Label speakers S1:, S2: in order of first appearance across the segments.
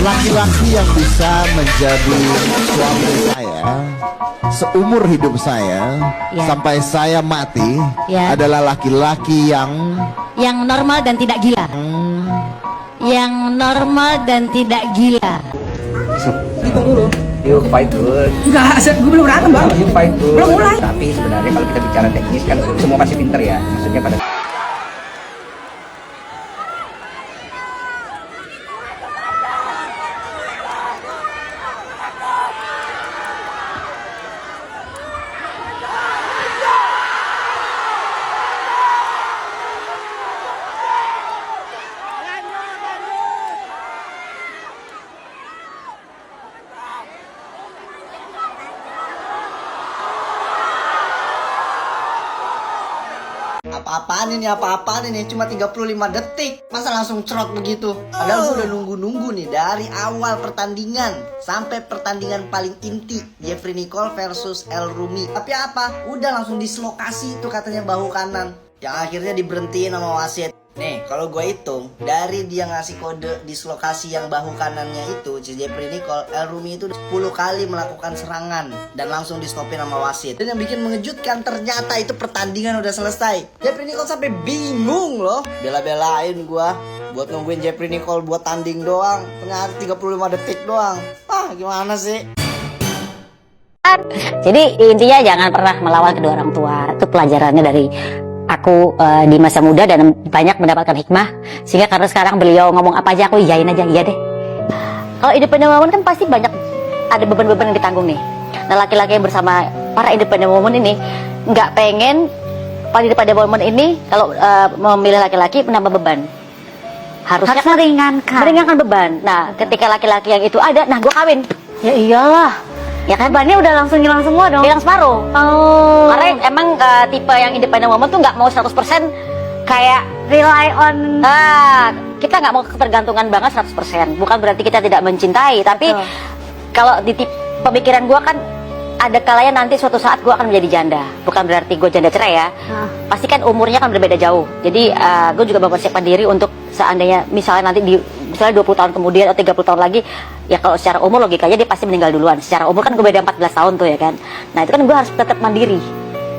S1: Laki-laki yang bisa menjadi suami saya seumur hidup saya sampai saya mati adalah laki-laki yang
S2: normal dan tidak gila. Yang normal dan tidak gila.
S3: Hitung dulu.
S4: Yuk fight good.
S3: Enggak, gue belum berantem bang.
S4: Yuk fight good.
S3: Belum mulai.
S4: Tapi sebenarnya kalau kita bicara teknis kan semua pasti pinter ya. Maksudnya pada
S5: apa-apaan ini cuma 35 detik masa langsung cerot begitu, padahal gue udah nunggu nih dari awal pertandingan sampai pertandingan paling inti Jeffrey Nicole versus El Rumi, tapi apa udah langsung dislokasi itu katanya bahu kanan yang akhirnya diberhentiin sama wasit. Nih, kalau gue hitung dari dia ngasih kode dislokasi yang bahu kanannya itu, Jeffrey Nicole, El Rumi itu 10 kali melakukan serangan dan langsung di stopin sama wasit. Dan yang bikin mengejutkan ternyata itu pertandingan udah selesai. Jeffrey Nicole sampai bingung loh, bela-belain gue buat nungguin Jeffrey Nicole buat tanding doang, ternyata 35 detik doang. Ah, gimana sih?
S2: Jadi intinya jangan pernah melawan kedua orang tua. Itu pelajarannya dari aku di masa muda dan banyak mendapatkan hikmah, sehingga karena sekarang beliau ngomong apa aja aku iyain aja, iya deh. Kalau independent woman kan pasti banyak ada beban-beban yang ditanggung nih. Nah, laki-laki yang bersama para independent woman ini nggak pengen para independent woman ini kalau memilih laki-laki menambah beban. Harusnya kan meringankan beban. Nah, ketika laki-laki yang itu ada, nah gue kawin. Ya iyalah. Ya kan bebannya udah langsung hilang semua dong. Hilang separuh. Oh. Karena emang tipe yang independent woman tuh nggak mau 100% kayak rely on. Kita nggak mau ketergantungan banget 100%. Bukan berarti kita tidak mencintai, tapi kalau di pemikiran gue kan ada kalanya nanti suatu saat gue akan menjadi janda. Bukan berarti gue janda cerai ya. Pasti kan umurnya kan berbeda jauh. Jadi gue juga mempersiapkan diri untuk seandainya misalnya nanti misalnya 20 tahun kemudian atau 30 tahun lagi, ya kalau secara umur logikanya dia pasti meninggal duluan. Secara umur kan gue beda 14 tahun tuh ya kan. Nah itu kan gue harus tetap mandiri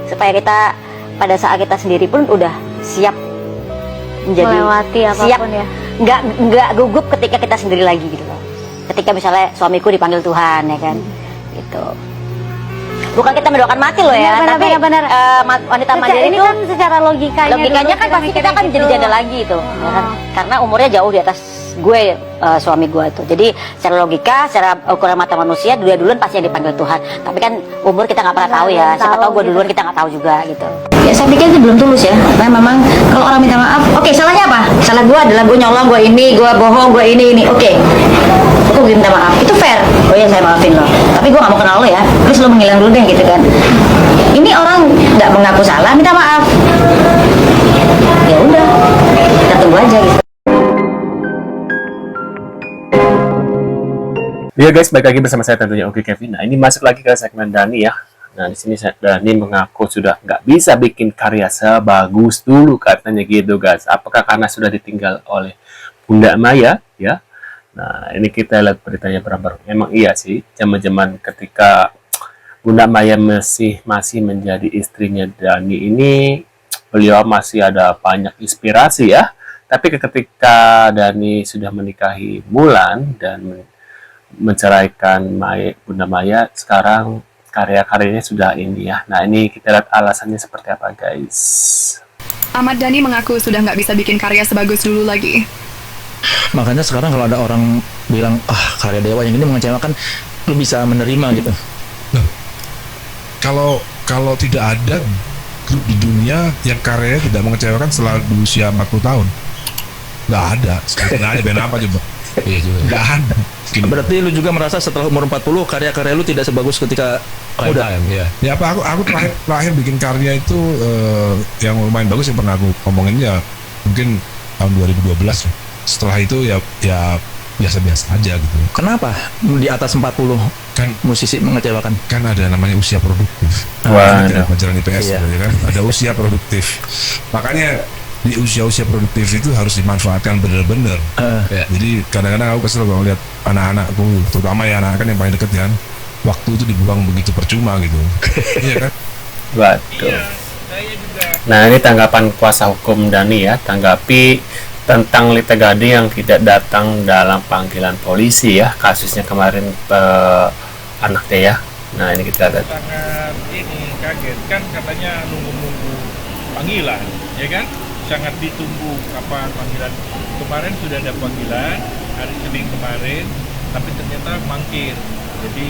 S2: supaya kita pada saat kita sendiri pun udah siap menjadi melewati apapun siap, ya. Nggak gugup ketika kita sendiri lagi gitu loh. Ketika misalnya suamiku dipanggil Tuhan ya kan, gitu. Bukan kita mendoakan mati loh ya, tapi wanita mandiri itu kan secara logikanya kan pasti kita kan jadi janda lagi itu, ya kan? Karena umurnya jauh di atas gue, suami gue tuh. Jadi secara logika, secara ukuran mata manusia, duluan pasti yang dipanggil Tuhan. Tapi kan umur kita nggak pernah tahu ya. Siapa tahu gue duluan kita nggak tahu juga gitu. Ya saya pikir itu belum tulus ya. Karena memang kalau orang minta maaf, oke, salahnya apa? Salah gue adalah gue nyolong, gue ini, gue bohong, gue ini. Oke. Aku minta maaf, itu fair. Oh ya saya maafin lo. Tapi gue gak mau kenal lo ya. Terus lo menghilang dulu deh gitu kan. Ini orang nggak mengaku salah, minta maaf. Ya udah, kita tunggu aja gitu.
S6: Ya guys, balik lagi bersama saya tentunya Oki Kevin. Nah, ini masuk lagi ke segmen Dani ya. Nah, di sini Dani mengaku sudah nggak bisa bikin karya sebagus dulu katanya gitu guys. Apakah karena sudah ditinggal oleh Bunda Maya ya? Nah, ini kita lihat beritanya berapa. Memang iya sih, zaman-zaman ketika Bunda Maya masih menjadi istrinya Dani ini, beliau masih ada banyak inspirasi ya. Tapi ketika Dani sudah menikahi Mulan dan menceraikan Bunda Maya, sekarang karya-karyanya sudah ini ya. Nah, ini kita lihat alasannya seperti apa guys.
S7: Ahmad Dhani mengaku sudah nggak bisa bikin karya sebagus dulu lagi.
S8: Makanya sekarang kalau ada orang bilang, karya Dewa yang ini mengecewakan, lu bisa menerima gitu.
S9: Nah, kalau tidak ada grup di dunia yang karyanya tidak mengecewakan setelah usia 40 tahun, nggak ada band apa coba? Iya juga. Nggak ada.
S8: Berarti lu juga merasa setelah umur 40 karya-karya lu tidak sebagus ketika muda?
S9: Ya apa, aku terakhir bikin karya itu yang lumayan bagus yang pernah aku omongin ya mungkin tahun 2012 ya. Setelah itu ya biasa-biasa aja gitu.
S8: Kenapa di atas 40
S9: kan
S8: musisi mengecewakan?
S9: Kan ada namanya usia produktif.
S6: Wah,
S9: pelajaran IPS ya kan. Ada usia produktif. Makanya di usia-usia produktif itu harus dimanfaatkan benar-benar. Jadi kadang-kadang aku kesel kalau lihat anak-anakku, terutama ya anak kan yang paling deket kan, waktu itu dibuang begitu percuma gitu. Iya kan?
S6: Waduh. Nah, ini tanggapan kuasa hukum Dani ya, tanggapi tentang Lita Gading yang tidak datang dalam panggilan polisi ya, kasusnya kemarin anaknya ya. Nah, ini kita lihat.
S10: Sangat ini kaget kan, katanya nunggu-nunggu panggilan, ya kan? Sangat ditunggu kapan panggilan. Kemarin sudah ada panggilan hari Senin kemarin, tapi ternyata mangkir. Jadi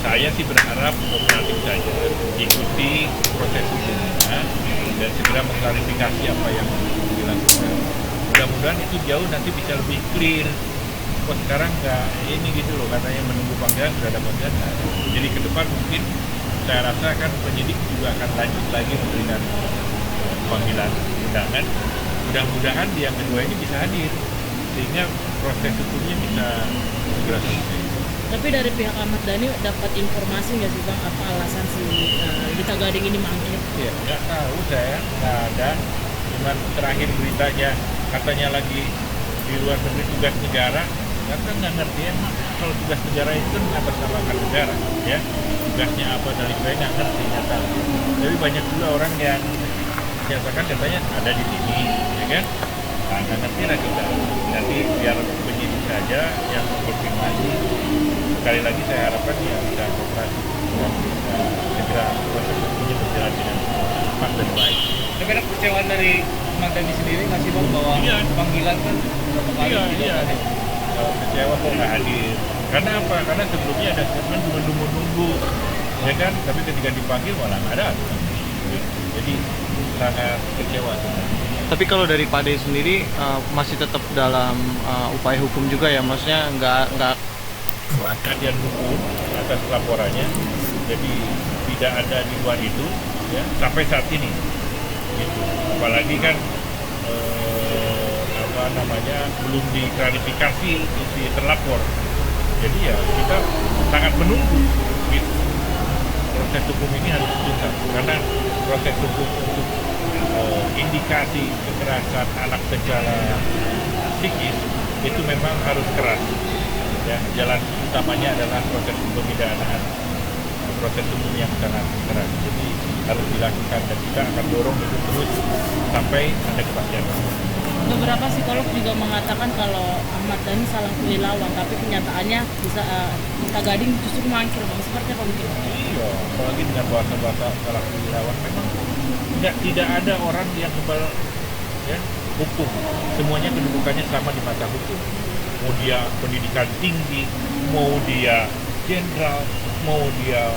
S10: saya sih berharap kooperatif saja, ikuti proses hukumnya dan segera mengklarifikasi apa yang dilakukan. Mudah-mudahan itu jauh nanti bisa lebih clear. Kok sekarang nggak ini gitu loh, katanya menunggu panggilan, sudah ada panggilan. Jadi ke depan mungkin saya rasa kan penyidik juga akan lanjut lagi memberikan panggilan undangan. Mudah-mudahan di yang kedua ini bisa hadir sehingga proses hukumnya bisa segera selesai.
S11: Tapi dari pihak Ahmad Dhani dapat informasi nggak sih Bang, apa alasan si Lita Gading ini mangkir?
S10: Ya nggak tahu saya, nggak ada. Cuman terakhir beritanya katanya lagi di luar negeri tugas negara. Kan nggak ngerti ya, kalau tugas negara itu kan mengatasnamakan negara, ya tugasnya apa dan lain-lain nggak ngerti nyata. Tapi banyak juga orang yang menyatakan katanya ada di sini, ya kan? Nah, nggak ngerti lah kita. Nanti biar penyidik saja yang konfirmasi. Sekali lagi saya harapkan ya bisa kooperatif dan bisa segera proses hukumnya berjalan dengan cepat dan baik.
S3: Tapi ada kecewaan dari Ahmad Dhani sendiri nggak sih Bang, bahwa panggilan kan berapa kali
S10: iya. Kalau kecewa kok nggak hadir. Karena apa? Karena sebelumnya ada statement cuma nunggu-nunggu, ya kan? Tapi ketika dipanggil malah nggak ada. Jadi sangat kecewa.
S3: Tapi kalau dari Pak De sendiri masih tetap dalam upaya hukum juga ya, maksudnya nggak
S10: kajian hukum atas laporannya, jadi tidak ada di luar itu, ya sampai saat ini. Gitu. Apalagi kan belum diklarifikasi si terlapor. Jadi ya kita sangat menunggu. Gitu. Proses hukum ini harus tuntas karena proses hukum untuk indikasi kekerasan anak secara psikis itu memang harus keras. Ya, jalan utamanya adalah proses pemidanaan, proses hukum yang sangat keras. Jadi harus dilakukan dan kita akan dorong itu terus sampai ada kepastian.
S11: Beberapa psikolog juga mengatakan kalau Ahmad Dhani salah pilih lawan, tapi kenyataannya bisa Lita Gading justru mangkir Bang. Seperti apa mungkin?
S10: Iya, apalagi dengan bahasa-bahasa salah pilih lawan, memang tidak ada orang yang kebal ya, hukum. Semuanya kedudukannya sama di mata hukum. Mau dia pendidikan tinggi, mau dia jenderal, mau dia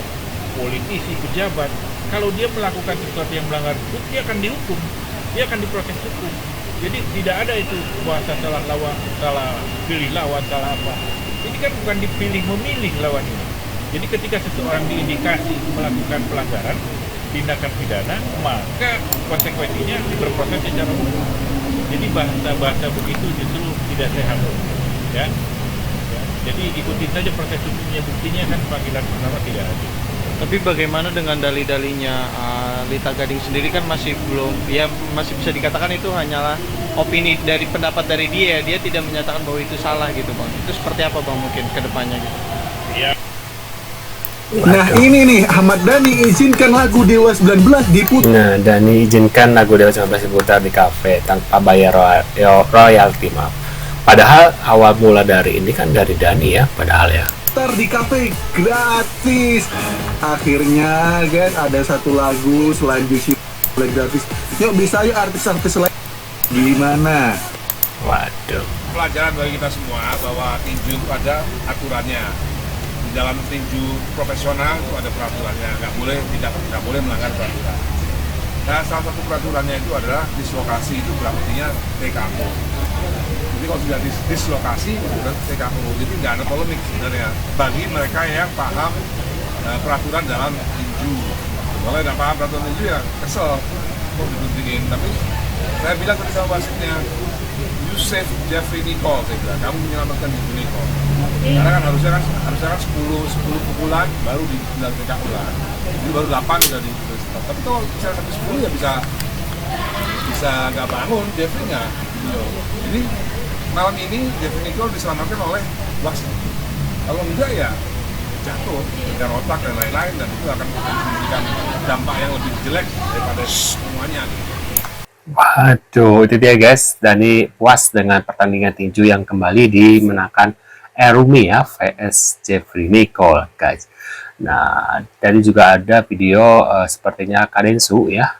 S10: politisi, pejabat, kalau dia melakukan sesuatu yang melanggar hukum, dia akan dihukum, dia akan diproses hukum. Jadi tidak ada itu bahasa salah lawan, salah pilih lawan, salah apa. Ini kan bukan dipilih memilih lawan ini. Jadi ketika seseorang diindikasi melakukan pelanggaran, tindakan pidana, maka konsekuensinya berproses secara hukum. Jadi bahasa-bahasa begitu justru tidak sehat. Ya. Jadi ikutin saja proses hukumnya, buktinya kan panggilan pertama tidak ada.
S3: Tapi bagaimana dengan dalih-dalihnya Lita Gading sendiri kan masih belum, ya masih bisa dikatakan itu hanyalah opini dari pendapat dari dia tidak menyatakan bahwa itu salah gitu Bang. Itu seperti apa Bang mungkin ke depannya gitu?
S10: Iya.
S12: Nah ini nih, Ahmad Dhani izinkan lagu Dewa 19 diputar.
S6: Nah, Dhani izinkan lagu Dewa 19 diputar di kafe tanpa bayar royalti, maaf. Padahal awal mula dari ini kan dari Dhani ya, padahal ya.
S12: Di kafe gratis. Akhirnya kan ada satu lagu selanjutnya gratis. Yuk bisa yuk artis-artis lain. Gimana?
S6: Waduh.
S9: Pelajaran bagi kita semua bahwa tinju itu ada aturannya. Di dalam tinju profesional itu ada peraturannya. Nggak boleh melanggar peraturan. Nah, salah satu peraturannya itu adalah dislokasi, itu berarti TKO. Jadi kalau sudah dislokasi, sudah TKO. Jadi nggak ada polemik sebenarnya bagi mereka yang paham peraturan dalam tinju. Kalau nggak paham peraturan tinju ya kesel, kok diguntingin. Tapi saya bilang tadi sama wasitnya, you save Jeffrey Nicole, saya bilang, kamu menyelamatkan Jeffrey Nicole. Karena kan harusnya kan 10 pukulan baru di TKO lah. Jadi baru 8 sudah di stop. Tapi kalau misalnya sampai 10 ya bisa bisa nggak bangun Jeffrey-nya gitu. Jadi malam ini Jeffrey Nicole diselamatkan oleh wasit. Kalau enggak ya jatuh dan otak dan lain-lain, dan itu akan memberikan dampak yang lebih jelek daripada semuanya.
S6: Waduh, itu dia guys. Dani puas dengan pertandingan tinju yang kembali dimenangkan Erumi ya vs Jeffrey Nicole guys. Nah, tadi juga ada video sepertinya Kadensu ya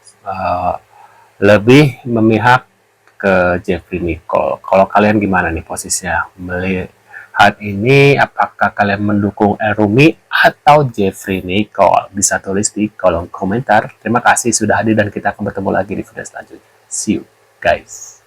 S6: lebih memihak ke Jeffrey Nicole. Kalau kalian gimana nih posisinya melihat ini? Apakah kalian mendukung Erumi atau Jeffrey Nicole? Bisa tulis di kolom komentar. Terima kasih sudah hadir dan kita akan bertemu lagi di video selanjutnya. See you guys.